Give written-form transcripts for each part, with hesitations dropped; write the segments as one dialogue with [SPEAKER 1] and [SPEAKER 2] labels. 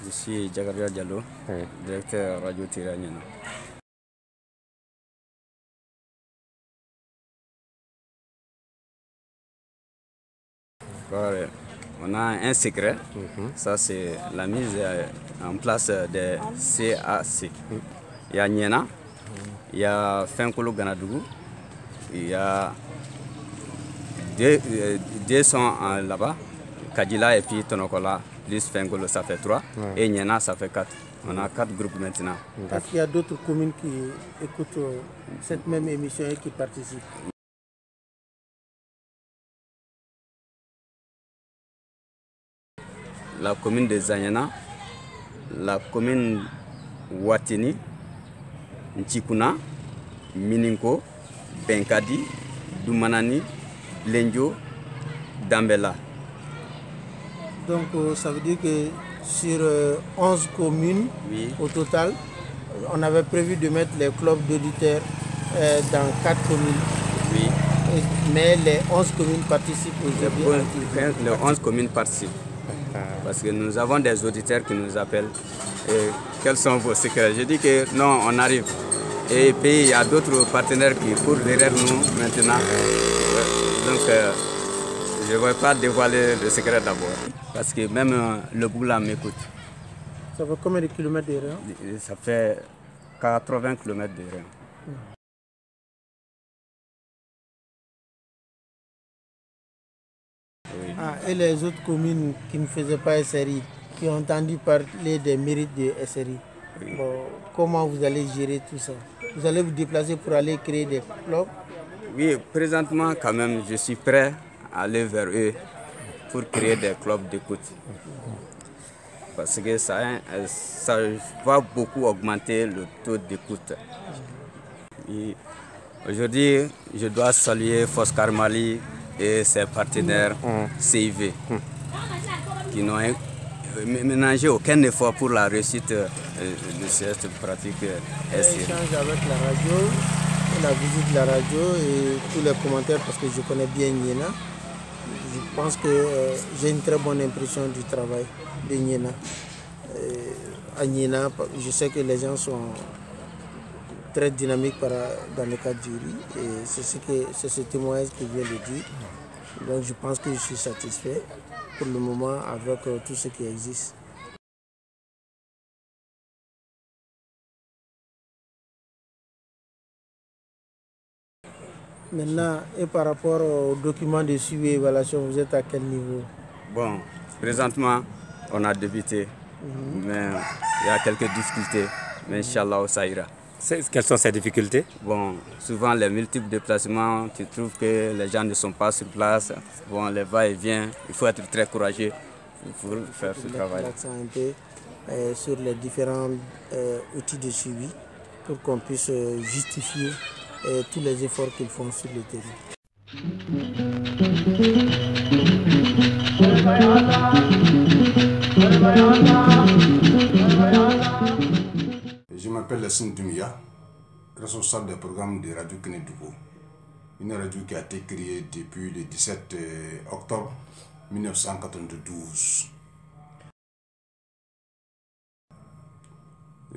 [SPEAKER 1] Je suis Jagaria Diallo, directeur Radio Tiraniana. On a un secret, ça c'est la mise en place des CAC. Il y a Niena, il y a Fenkolo Ganadougou, il y a deux sont là-bas, Kadila et puis Tonokola, plus Fenkolo ça fait 3, et Niena ça fait 4. On a 4 groupes maintenant.
[SPEAKER 2] Est-ce qu'il y a d'autres communes qui écoutent cette même émission et qui participent?
[SPEAKER 1] La commune de Zanyana, la commune Watini, Nchikuna, Mininko, Benkadi, Doumanani, Lenjo, Dambela.
[SPEAKER 2] Donc ça veut dire que sur 11 communes au total, on avait prévu de mettre les clubs d'auditeurs dans 4 communes.
[SPEAKER 1] Oui.
[SPEAKER 2] Mais les 11 communes participent aujourd'hui.
[SPEAKER 1] Les 11 communes participent. Parce que nous avons des auditeurs qui nous appellent. Et quels sont vos secrets? Je dis que non, on arrive. Et puis il y a d'autres partenaires qui courent derrière nous maintenant. Donc je ne vais pas dévoiler le secret d'abord. Parce que même le Boula m'écoute.
[SPEAKER 2] Ça fait combien de kilomètres de Réan?
[SPEAKER 1] Ça fait 80 km de Réan.
[SPEAKER 2] Ah, et les autres communes qui ne faisaient pas SRI, qui ont entendu parler des mérites de SRI, bon, comment vous allez gérer tout ça? Vous allez vous déplacer pour aller créer des clubs?
[SPEAKER 1] Oui, présentement quand même, je suis prêt à aller vers eux pour créer des clubs d'écoute. Parce que ça va beaucoup augmenter le taux d'écoute. Aujourd'hui, je dois saluer Foscar Mali et ses partenaires CIV qui n'ont ménagé aucun effort pour la réussite de cette pratique.
[SPEAKER 2] L'échange avec la radio, la visite de la radio et tous les commentaires parce que je connais bien Niena. Je pense que j'ai une très bonne impression du travail de Niena. À Niena, je sais que les gens sont très dynamiques dans le cadre du riz et c'est ce témoignage que je viens de dire. Donc je pense que je suis satisfait pour le moment avec tout ce qui existe. Maintenant, et par rapport aux documents de suivi et évaluation, vous êtes à quel niveau?
[SPEAKER 1] Bon, présentement, on a débuté, mais il y a quelques difficultés, mais Inch'Allah, ça ira.
[SPEAKER 3] Quelles sont ces difficultés?
[SPEAKER 1] Bon, souvent les multiples déplacements, tu trouves que les gens ne sont pas sur place. Bon, les va-et-vient, il faut être très courageux pour faire ce travail.
[SPEAKER 2] L'accent un peu sur les différents outils de suivi pour qu'on puisse justifier tous les efforts qu'ils font sur le terrain.
[SPEAKER 4] Je m'appelle Lassine Doumia, responsable des programmes de Radio Kénédougou, une radio qui a été créée depuis le 17 octobre 1992.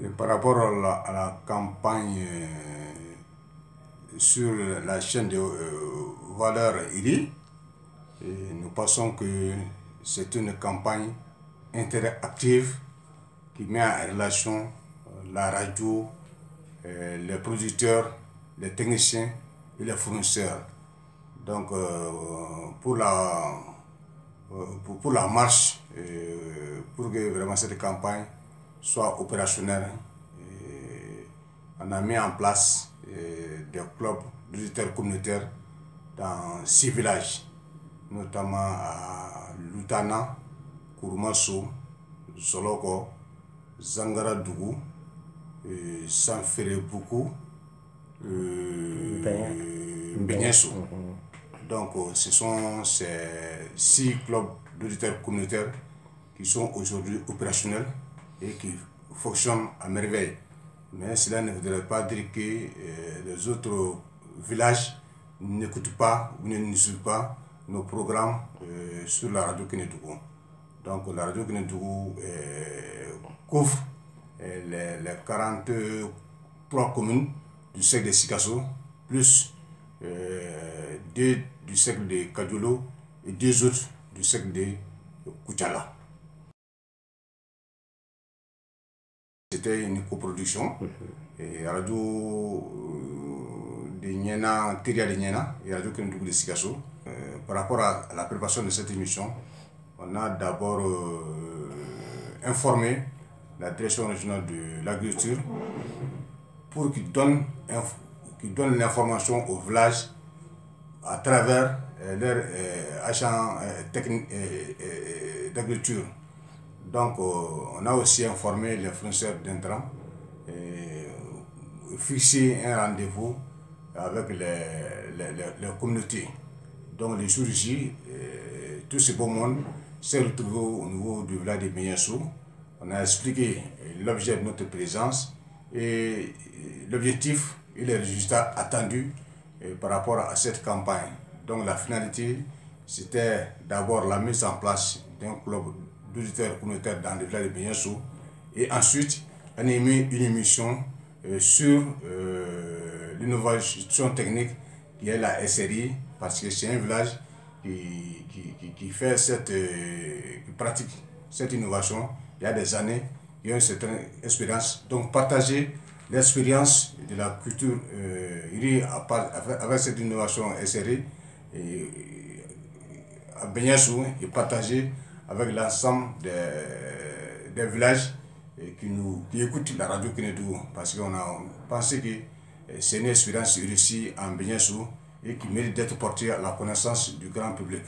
[SPEAKER 4] Et par rapport à la campagne sur la chaîne de valeur IRI, nous pensons que c'est une campagne interactive qui met en relation la radio, les producteurs, les techniciens et les fournisseurs. Donc pour la marche, pour que vraiment cette campagne soit opérationnelle, on a mis en place des clubs d'auditeurs communautaires dans 6 villages, notamment à Lutana, Kouroumasso, Soloko, Zangara Dougou, Sanfereboukou, Benyesso. Donc ce sont ces 6 clubs d'auditeurs communautaires qui sont aujourd'hui opérationnels et qui fonctionnent à merveille. Mais cela ne voudrait pas dire que les autres villages n'écoutent pas ou ne suivent pas nos programmes sur la radio Kénédougou. Donc la radio Kénédougou couvre les 43 communes du cercle de Sikasso, plus 2 du cercle de Kadiolo et 2 autres du cercle de Koutiala. C'était une coproduction. Et radio de Niena, Tiria de Niena et radio Kénédougou de Sikasso. Par rapport à la préparation de cette émission, on a d'abord informé la direction régionale de l'agriculture pour qu'ils donnent l'information au village à travers leurs agents techniques d'agriculture. Donc on a aussi informé les fournisseurs d'intrants et fixé un rendez-vous avec les communautés. Donc les jours ici, tout ce beau monde s'est retrouvé au niveau du village de Benyassou. On a expliqué l'objet de notre présence et l'objectif et les résultats attendus par rapport à cette campagne. Donc la finalité, c'était d'abord la mise en place d'un club d'auditeurs communautaires dans le village de Benyassou et ensuite animer une émission sur l'innovation technique qui est la SRI, parce que c'est un village qui fait qui pratique cette innovation il y a des années, il y a une certaine expérience. Donc partager l'expérience de la culture avec cette innovation SRI à Benyassou et partager avec l'ensemble des villages qui écoutent la radio Kénédougou, parce qu'on a pensé que c'est une expérience réussie en Benyassou et qui mérite d'être portée à la connaissance du grand public.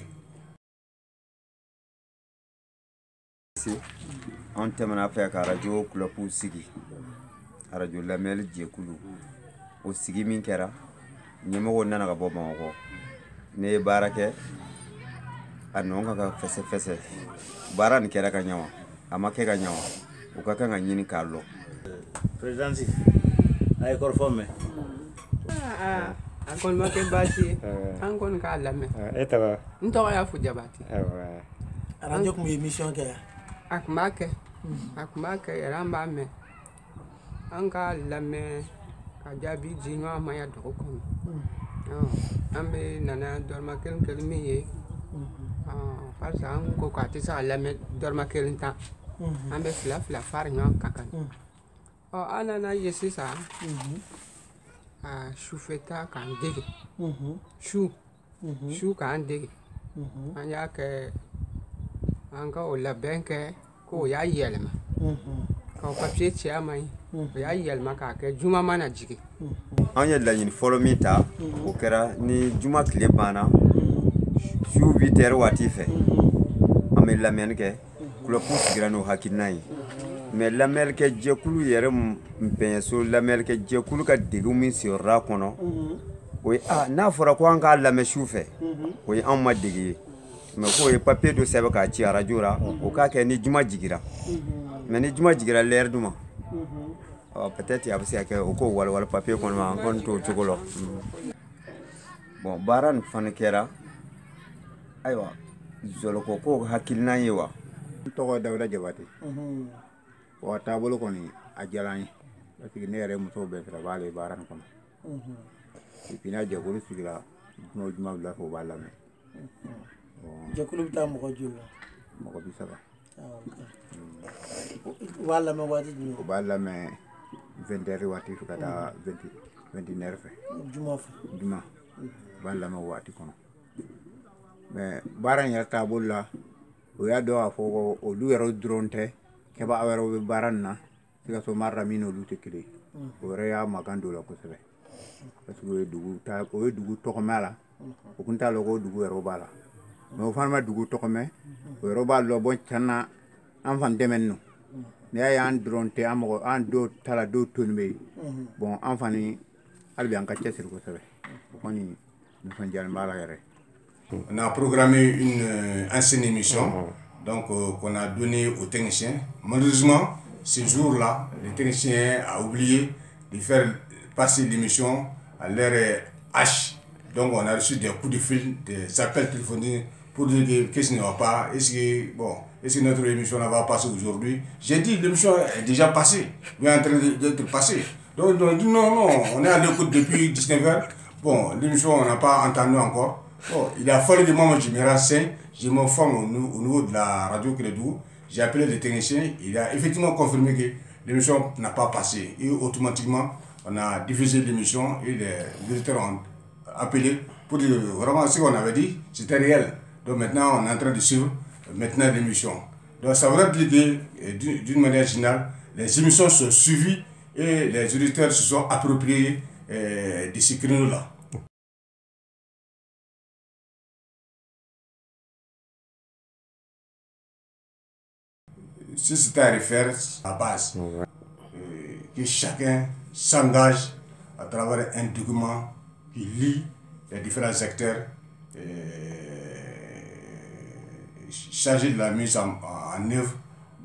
[SPEAKER 1] On tɛmɛna fɛ ka radio kulopu sigi radio lamɛnli jɛkulu o sigi min kɛra ɲɛmɔgɔw nana ka bɔ Bamakɔ ne ye baara kɛ a nɔn ka fɛsɛfɛsɛ baara nin kɛra ka ɲɛ wa a ma kɛ ka ɲɛ wa o ka kan ka ɲini k'a lɔ
[SPEAKER 5] présidence a ye kɔrɔfɔ mɛn
[SPEAKER 6] a kɔni ma kɛ baasi ye an kɔni k'a lamɛn
[SPEAKER 3] e tɔgɔ
[SPEAKER 6] n tɔgɔ y'a fo Jabate
[SPEAKER 2] radio tun bɛ émission kɛ
[SPEAKER 6] a tun b'a kɛ yɛrɛ an b'a mɛn an k'a lamɛn ka jaabi di ɲɔgɔn ma ya dugu kɔnɔ an bɛ nana dɔrɔmɛ kelen kelen min ye parce que an ko k'a tɛ se ka lamɛn dɔrɔmɛ kelen tan an bɛ fila fila fara ɲɔgɔn kan ka an nana ye sisan sufɛta k'an dege su k'an dege an y'a kɛ an ka o labɛn kɛ ko o y'a yɛlɛma ka o papiye ci a ma ye o y'a yɛlɛma k'a kɛ juma mana jigin
[SPEAKER 1] an ye laɲini fɔlɔ min ta o kɛra ni juma tile banna su 8 heures waati fɛ an bɛ lamɛnni kɛ kulopu sigira n'o hakilina ye mais lamɛnnikɛ jɛkulu yɛrɛ Benyassou lamɛnnikɛ jɛkulu ka degun min sɔrɔla a kɔnɔ o ye n'a fɔra ko an k'a lamɛn su fɛ o ye anw ma dege ye mais k'o ye papier dɔ sɛbɛn k'a ci radio la o k'a kɛ ni juma jigira mais ni juma jigira l'heure duma peut-être a bɛ se ka kɛ o k'o walawala papier kɔnɔ ma an kɔni t'o cogo la bon baara nin fana kɛra ayiwa Zoloko ko hakilina ye wa
[SPEAKER 5] n tɔgɔ Dawuda Jabate wa taabolo kɔni a diyara n ye parce que ne yɛrɛ musow bɛɛ fɛ b'ale baara nin kɔnɔ et puis n'a jɛkulu sigira juma o juma wula fɛ u b'a lamɛn
[SPEAKER 2] jɛkulu bɛ taa mɔgɔ joli la
[SPEAKER 5] mɔgɔ 30
[SPEAKER 2] u b'a lamɛn waati jumɛn
[SPEAKER 5] u b'a lamɛn 20 heures waati fɛ ka taa 21 heures fɛ
[SPEAKER 2] juma fɛ
[SPEAKER 5] juma u b'a lamɛn waati kɔnɔ mais baara in yɛrɛ taabolo la o y'a dɔn k'a fɔ ko olu yɛrɛ dɔrɔn tɛ kɛbaga wɛrɛw bɛ baara in na Sikasso mara min n'olu tɛ kelen o yɛrɛ y'a makan don o la kosɛbɛ parce que o ye dugu tɔgɔmɛ la o kun t'a lɔn ko dugu yɛrɛ b'a la mais o fana ma dugu tɔgɔmɛ o yɛrɛ b'a lɔn bon tiɲɛ na an fan dɛmɛ nɔ n'i y'a ye an dɔrɔn tɛ an dɔw ta la dɔw to nin bɛ yen bon an fani hali bi an ka cɛsiri kosɛbɛ o kɔni nisɔndiyalen b'a la yɛrɛ.
[SPEAKER 4] On a programmé une ancienne émission donc qu'on a donné aux techniciens. Malheureusement, ce jour-là, le technicien a oublié de faire passer l'émission à l'heure H. Donc on a reçu des coups de fil, des appels téléphoniques pour dire que qu'est-ce qui ne va pas, est-ce que notre émission va passer aujourd'hui. J'ai dit l'émission est déjà passée, elle est en train d'être passée. Donc on dit non, on est à l'écoute depuis 19h. Bon, l'émission on n'a pas entendu encore. Bon, il a fallu que moi je me renseigne, je me forme au niveau de la radio Kédougou. J'ai appelé le technicien, il a effectivement confirmé que l'émission n'a pas passé. Et automatiquement, on a diffusé l'émission et les visiteurs ont appelé pour dire vraiment ce qu'on avait dit, c'était réel. Donc maintenant, on est en train de suivre maintenant l'émission. Donc ça veut dire que d'une manière générale, les émissions sont suivies et les auditeurs se sont appropriés de ces créneaux-là. Si c'est à refaire, à base, que chacun s'engage à travers un document qui lie les différents acteurs chargés de la mise en œuvre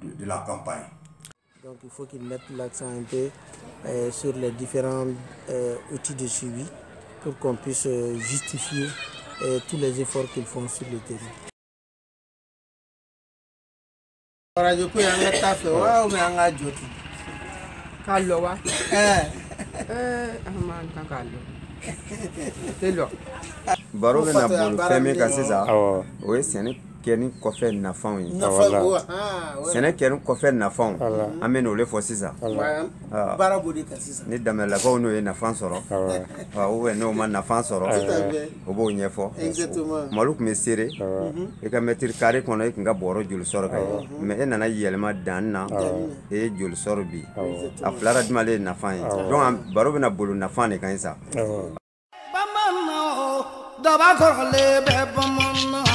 [SPEAKER 4] de la campagne.
[SPEAKER 2] Donc il faut qu'ils mettent l'accent un peu sur les différents outils de suivi pour qu'on puisse justifier tous les efforts qu'ils font sur le terrain. Radio ko yanga tafe wa o yanga joti
[SPEAKER 6] Kallo wa man kan kallo telo
[SPEAKER 1] baro bɛ na bolo fɛn min kan sisan o ye sɛnɛ kɛni kɔfɛ nafanw ye sɛnɛ kɛni kɔfɛ nafanw an bɛ n'o de fɔ sisan
[SPEAKER 2] baara b'o de kan sisan
[SPEAKER 1] ni danbɛlɛkaw n'o ye nafan sɔrɔ n'o ma nafan sɔrɔ o b'o ɲɛfɔ malo tun bɛ seere i ka mɛtiri kare kɔnɔ i tun ka bɔrɔ joli sɔrɔ kan mais e nana yɛlɛma dan na e ye joli sɔrɔ bi a filara dumalen ye nafan ye donc baro bɛna bolo nafan de kan sisan
[SPEAKER 7] daba kɔrɔlen bɛ bamanan